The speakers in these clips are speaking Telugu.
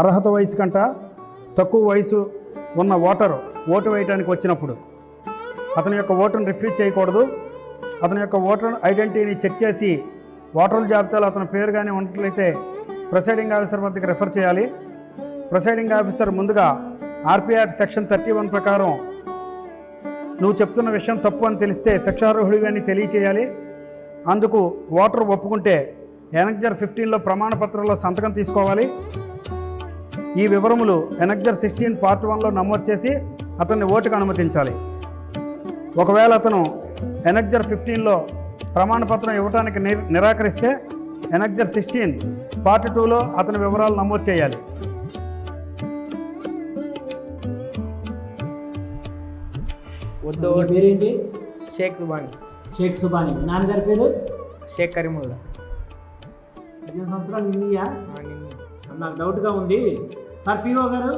అర్హత వయసు కంట తక్కువ వయసు ఉన్న ఓటు వేయడానికి వచ్చినప్పుడు అతని యొక్క ఓటును రిఫ్యూజ్ చేయకూడదు. అతని యొక్క ఓటర్ ఐడెంటిటీని చెక్ చేసి ఓటర్ల జాబితాలో అతని పేరు కానీ ఉన్నట్లయితే ప్రిసైడింగ్ ఆఫీసర్ వద్దకు రెఫర్ చేయాలి. ప్రిసైడింగ్ ఆఫీసర్ ముందుగా ఆర్పీ యాక్ట్ సెక్షన్ 31 ప్రకారం నువ్వు చెప్తున్న విషయం తప్పు అని తెలిస్తే శిక్షార్హుడివి అని తెలియచేయాలి. అందుకు ఓటర్ ఒప్పుకుంటే ఎనెక్జర్ 15లో ప్రమాణపత్రంలో సంతకం తీసుకోవాలి. ఈ వివరములు ఎనెక్జర్ 16 పార్ట్ 1లో నమోదు చేసి అతన్ని ఓటుకు అనుమతించాలి. ఒకవేళ అతను ఎనెక్జర్ 15లో ప్రమాణపత్రం ఇవ్వడానికి నిరాకరిస్తే ఎనెక్జర్ 16 పార్ట్ 2లో అతని వివరాలు నమోదు చేయాలి. పేరేంటి? షేక్ సుబాని. షేక్ సుబాని. నాన్నగారి పేరు? షేక్ కరీముల్లా. 18 సంవత్సరాలు నిన్నయా? నాకు డౌట్గా ఉంది సార్. పిఓ గారు,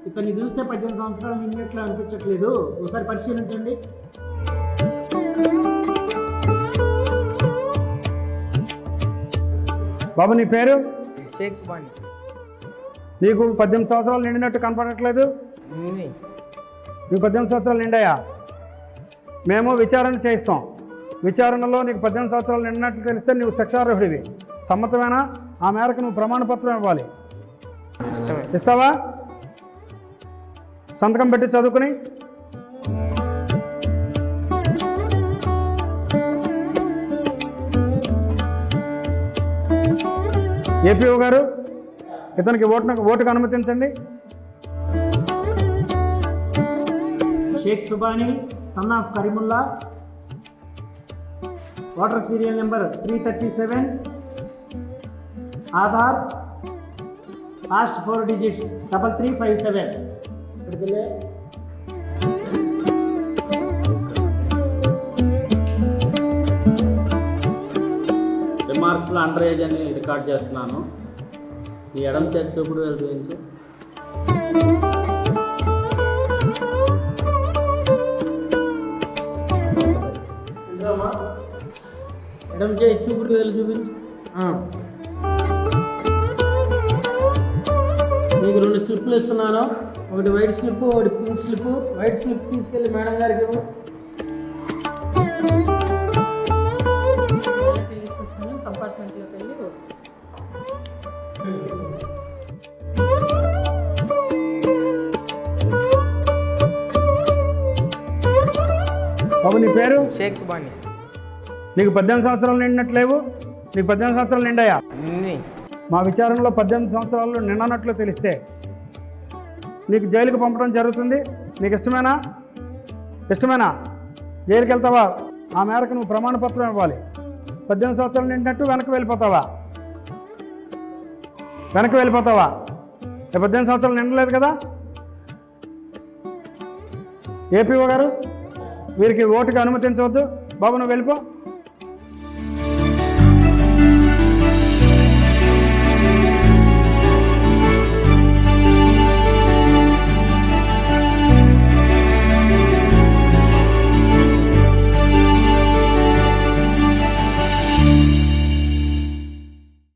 ఇతన్ని చూస్తే 18 సంవత్సరాలు నిన్నట్లు అనిపించట్లేదు, ఒకసారి పరిశీలించండి. బాబు నీ పేరు? షేక్ సుబాని. నీకు 18 సంవత్సరాలు నిండినట్టు కనపడట్లేదు. నీకు 18 సంవత్సరాలు నిండాయా? మేము విచారణ చేయిస్తాం. విచారణలో నీకు 18 సంవత్సరాలు నిండినట్లు తెలిస్తే నువ్వు శిక్షార్హుడివి. సమ్మతమేనా? ఆ మేరకు నువ్వు ప్రమాణపత్రం ఇవ్వాలి. ఇస్తావా? సంతకం పెట్టి చదువుకుని. ఏపీఓ గారు, ఇతనికి ఓటుకు అనుమతించండి. Shaik Subhani son of Karimulla, voter serial number 337, Aadhaar last 4 digits 3357. రిమార్క్స్లో అండర్ ఏజ్ అని రికార్డ్ చేస్తున్నాను. ఈ ఎడమ చేతి చూపుడు వేలు చూపించు. ఎడమ చేతి చూపుడు వేలు చూపించు. మీకు 2 స్లిప్లు ఇస్తున్నాను. ఒకటి వైట్ స్లిప్, ఒకటి పింక్ స్లిప్. వైట్ స్లిప్ తీసుకెళ్ళి మేడం గారికి ఇవ్వు. కంపార్ట్మెంట్లోకి వెళ్ళి బాబు నీ పేరు? షేక్ సుబాని. నీకు 18 సంవత్సరాలు నిండినట్లేవు. నీకు 18 సంవత్సరాలు నిండాయా? మా విచారణలో 18 సంవత్సరాలు నిండనట్లు తెలిస్తే నీకు జైలుకి పంపడం జరుగుతుంది. నీకు ఇష్టమేనా? జైలుకి వెళ్తావా? ఆ మేరకు నువ్వు ప్రమాణపత్రం ఇవ్వాలి. 18 సంవత్సరాలు నిండినట్టు వెనక్కి వెళ్ళిపోతావా? 18 సంవత్సరాలు నిండలేదు కదా. ఏపీఓ గారు, వీరికి ఓటుకి అనుమతించవద్దు. బాబు నువ్వు వెళ్ళిపో.